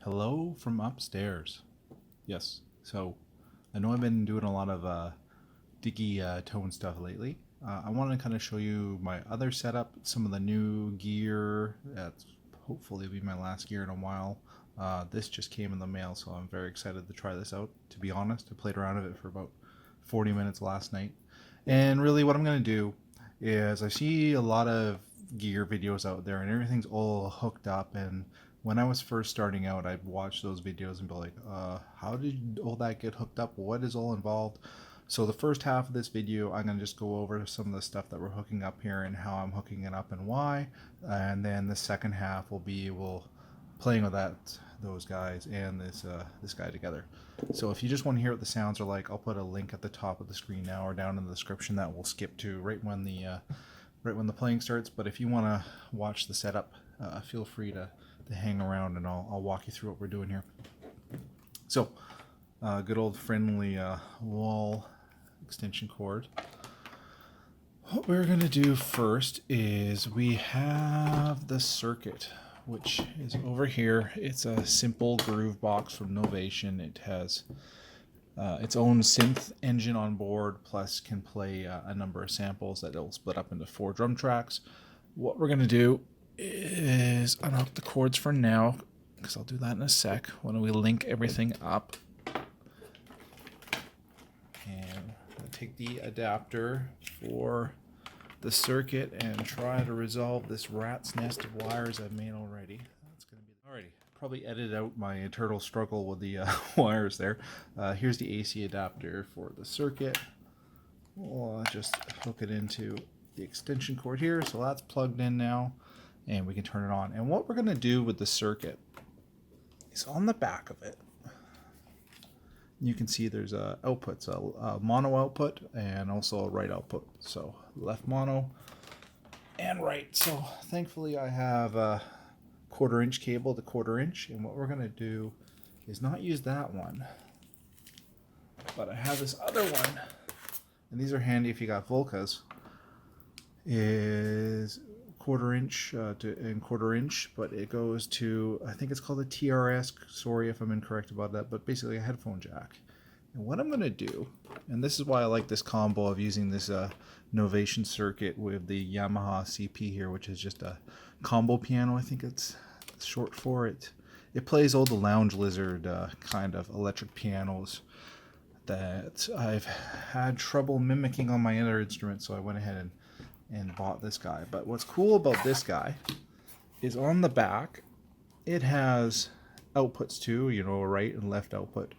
Hello from upstairs. Yes, so I know I've been doing a lot of diggy tone stuff lately. I want to kind of show you my other setup, some of the new gear. That's hopefully be my last gear in a while. This just came in the mail, so I'm very excited to try this out. To be honest, I played around with it for about 40 minutes last night. And really what I'm going to do is I see a lot of gear videos out there and everything's all hooked up, and when I was first starting out, I'd watch those videos and be like, how did all that get hooked up? What is all involved? So the first half of this video, I'm going to just go over some of the stuff that we're hooking up here and how I'm hooking it up and why. And then the second half will be playing with those guys and this guy together. So if you just want to hear what the sounds are like, I'll put a link at the top of the screen now or down in the description that we'll skip to right when the playing starts. But if you want to watch the setup, feel free to hang around and I'll walk you through what we're doing here. So, good old friendly wall extension cord. What we're going to do first is we have the circuit, which is over here. It's a simple groove box from Novation. It has its own synth engine on board, plus can play a number of samples that it'll split up into 4 drum tracks. What we're going to do is unhook the cords for now, because I'll do that in a sec when we link everything up. And I'll take the adapter for the circuit and try to resolve this rat's nest of wires I've made already. That's going to be alrighty. Probably edit out my eternal struggle with the wires there. Here's the AC adapter for the circuit. We'll just hook it into the extension cord here, so that's plugged in now, and we can turn it on. And what we're going to do with the circuit is on the back of it, you can see there's outputs, a mono output and also a right output. So left mono and right. So thankfully I have a 1/4 inch cable to 1/4 inch, and what we're going to do is not use that one, but I have this other one, and these are handy if you got Volcas. Is 1/4 inch and 1/4 inch, but it goes to, I think it's called a TRS. Sorry if I'm incorrect about that, but basically a headphone jack. And what I'm going to do, and this is why I like this combo of using this Novation circuit with the Yamaha CP here, which is just a combo piano, I think it's short for it. It plays all the Lounge Lizard kind of electric pianos that I've had trouble mimicking on my other instruments, so I went ahead and bought this guy. But what's cool about this guy is on the back it has outputs too, you know, a right and left output,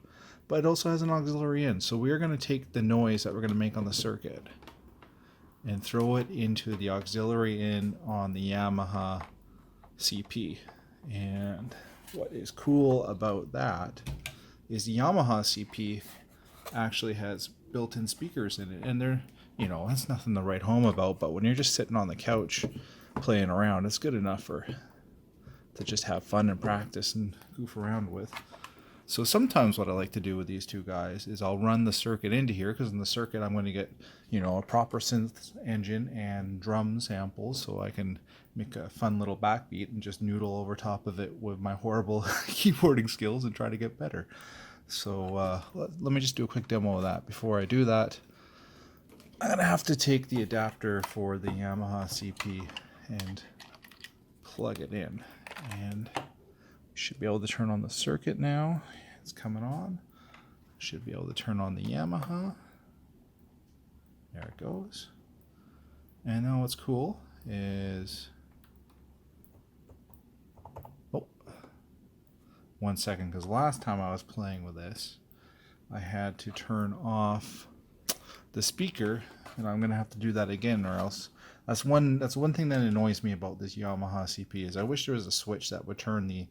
but it also has an auxiliary in. So we're going to take the noise that we're going to make on the circuit and throw it into the auxiliary in on the Yamaha CP. And what is cool about that is the Yamaha CP actually has built-in speakers in it, and they're, you know, that's nothing to write home about, but when you're just sitting on the couch playing around, it's good enough to just have fun and practice and goof around with. So sometimes what I like to do with these two guys is I'll run the circuit into here, because in the circuit I'm going to get, you know, a proper synth engine and drum samples, so I can make a fun little backbeat and just noodle over top of it with my horrible keyboarding skills and try to get better. So let me just do a quick demo of that. Before I do that, I'm going to have to take the adapter for the Yamaha CP and plug it in. And we should be able to turn on the circuit now. It's coming on. Should be able to turn on the Yamaha. There it goes. And now what's cool is... Oh, 1 second, because last time I was playing with this, I had to turn off the speaker, and I'm gonna have to do that again, or else that's one thing that annoys me about this Yamaha CP is I wish there was a switch that would turn the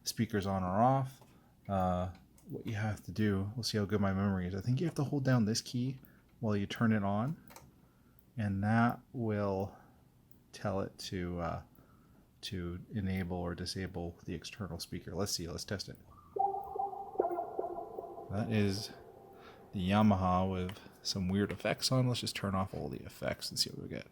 speakers on or off. What you have to do, we'll see how good my memory is. I think you have to hold down this key while you turn it on, and that will tell it to enable or disable the external speaker. Let's see, let's test it. That is the Yamaha with some weird effects on. Let's just turn off all the effects and see what we get.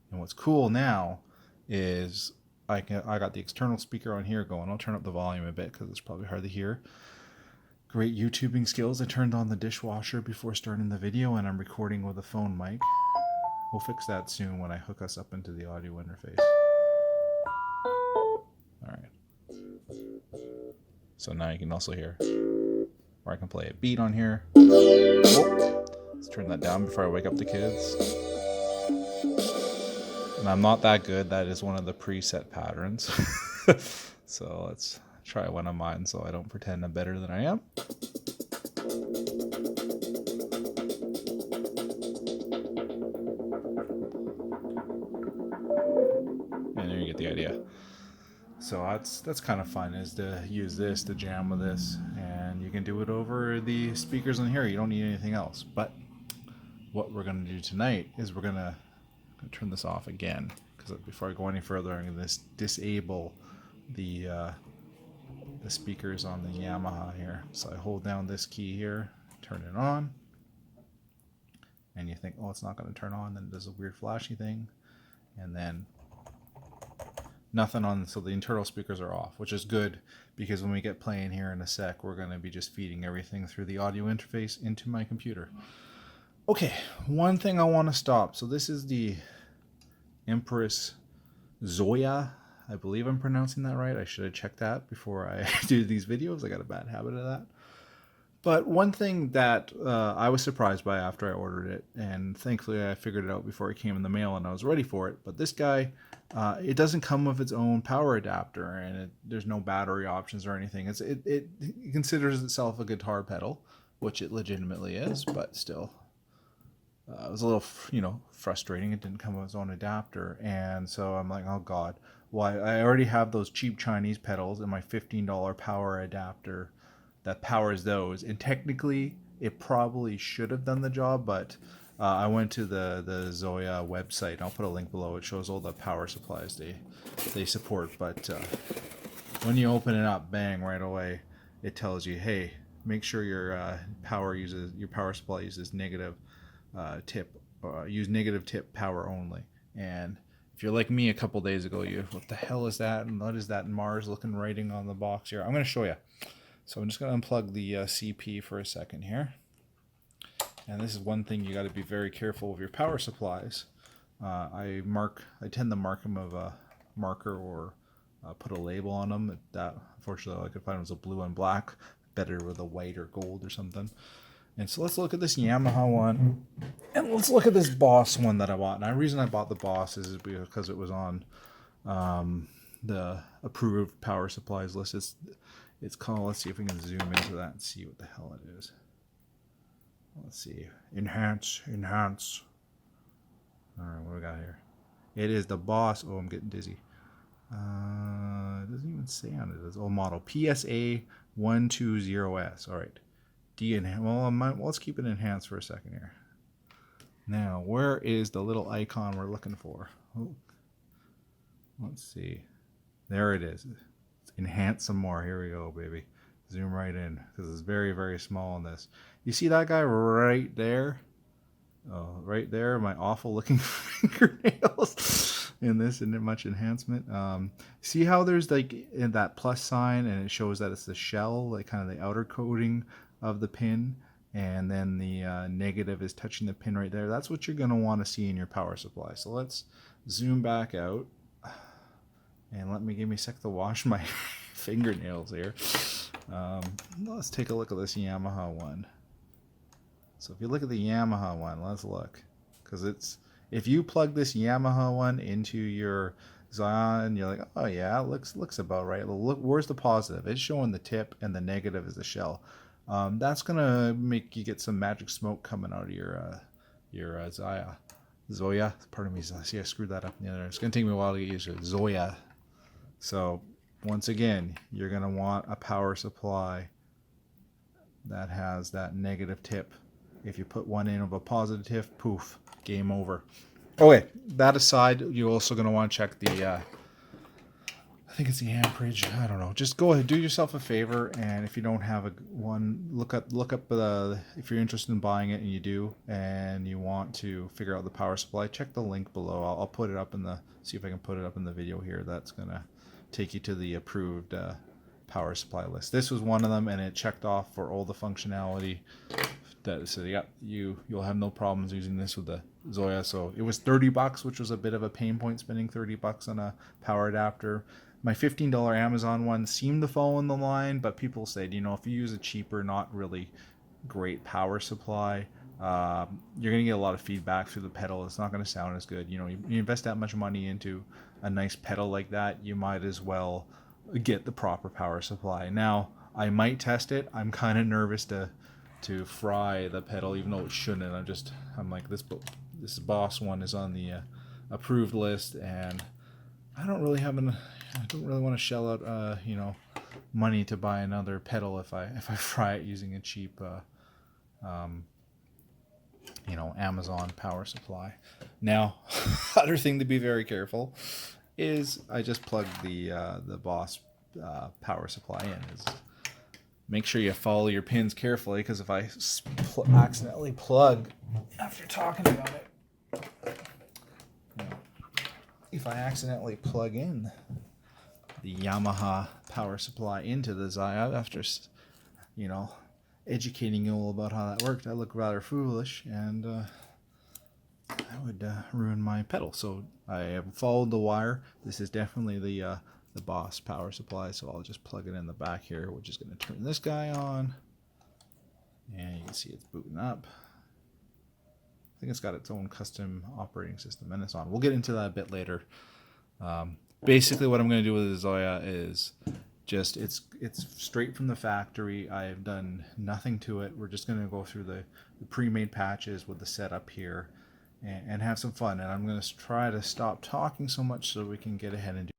And what's cool now is I got the external speaker on here going. I'll turn up the volume a bit because it's probably hard to hear. Great YouTubing skills. I turned on the dishwasher before starting the video, and I'm recording with a phone mic. We'll fix that soon when I hook us up into the audio interface. Alright. So now you can also hear. Or I can play a beat on here. Oh, let's turn that down before I wake up the kids. And I'm not that good. That is one of the preset patterns. So let's try one of mine so I don't pretend I'm better than I am. And there you get the idea. So that's kind of fun, is to use this to jam with this, and you can do it over the speakers in here. You don't need anything else. But what we're going to do tonight is we're going to turn this off again, because before I go any further, I'm going to disable the speakers on the Yamaha here. So I hold down this key here, turn it on, and you think, oh, it's not going to turn on, then it does a weird flashy thing, and then nothing on. So the internal speakers are off, which is good, because when we get playing here in a sec, we're going to be just feeding everything through the audio interface into my computer. Okay, one thing I want to stop. So this is the Empress Zoia. I believe I'm pronouncing that right. I should have checked that before I do these videos. I got a bad habit of that. But one thing that I was surprised by after I ordered it, and thankfully I figured it out before it came in the mail and I was ready for it, but this guy, it doesn't come with its own power adapter, and there's no battery options or anything. It considers itself a guitar pedal, which it legitimately is, but still. It was a little, frustrating. It didn't come with its own adapter, and so I'm like, oh God, why? I already have those cheap Chinese pedals and my $15 power adapter that powers those, and technically it probably should have done the job, but I went to the Zoia website. I'll put a link below. It shows all the power supplies they support, but when you open it up, bang, right away, it tells you, hey, make sure your power supply uses negative tip, use negative tip power only. And if you're like me a couple days ago, what the hell is that? And what is that Mars looking writing on the box here? I'm going to show you. So I'm just going to unplug the CP for a second here. And this is one thing you got to be very careful of your power supplies. I tend to mark them with a marker or put a label on them. That, unfortunately, all I could find was a blue and black. Better with a white or gold or something. And so let's look at this Yamaha one, and let's look at this Boss one that I bought. And the reason I bought the Boss is because it was on the approved power supplies list. It's called, let's see if we can zoom into that and see what the hell it is. Let's see, enhance. All right, what do we got here? It is the Boss. Oh, I'm getting dizzy. It doesn't even say on it. It's model PSA 120S. All right. Let's keep it enhanced for a second here. Now, where is the little icon we're looking for? Oh, let's see. There it is. Let's enhance some more. Here we go, baby. Zoom right in, because it's very, very small on this. You see that guy right there? Oh, right there, my awful looking fingernails. In this, and much enhancement. See how there's like in that plus sign, and it shows that it's the shell, like kind of the outer coating of the pin, and then the negative is touching the pin right there. That's what you're going to want to see in your power supply. So let's zoom back out, and give me a sec to wash my fingernails here. Let's take a look at this Yamaha one. So if you look at the Yamaha one, let's look, because if you plug this Yamaha one into your Zoia and you're like, oh yeah, it looks about right. Look, where's the positive? It's showing the tip, and the negative is the shell. That's gonna make you get some magic smoke coming out of your Zoia. Pardon me. See, I screwed that up in the other. It's gonna take me a while to get used to it. Zoia. So once again, you're gonna want a power supply that has that negative tip. If you put one in of a positive tip, poof, game over. Okay, that aside, you're also gonna want to check I think it's the amperage. I don't know. Just go ahead, do yourself a favor, and if you don't have one, look up the if you're interested in buying it, and you do, and you want to figure out the power supply. Check the link below. I'll put it up in the see if I can put it up in the video here. That's gonna take you to the approved power supply list. This was one of them, and it checked off for all the functionality. So yeah, you'll have no problems using this with the Zoia. So it was $30, which was a bit of a pain point, spending $30 on a power adapter. My $15 Amazon one seemed to fall in the line, but people said, if you use a cheaper, not really great power supply, you're going to get a lot of feedback through the pedal. It's not going to sound as good. You invest that much money into a nice pedal like that, you might as well get the proper power supply. Now, I might test it. I'm kind of nervous to fry the pedal, even though it shouldn't. I'm like, this Boss one is on the approved list, and I don't really want to shell out money to buy another pedal if I fry it using a cheap Amazon power supply. Now, other thing to be very careful is I just plugged the Boss power supply in. Make sure you follow your pins carefully, because if I accidentally plug after talking about it, if I accidentally plug in the Yamaha power supply into the Zoia after educating you all about how that worked, I look rather foolish, and that would ruin my pedal. So I have followed the wire. This is definitely the Boss power supply, so I'll just plug it in the back here, which is going to turn this guy on, and you can see it's booting up. I think it's got its own custom operating system, and it's on. We'll get into that a bit later. Basically what I'm going to do with the Zoia is just it's straight from the factory. I've done nothing to it. We're just going to go through the pre-made patches with the setup here and have some fun, and I'm going to try to stop talking so much so we can get ahead and do.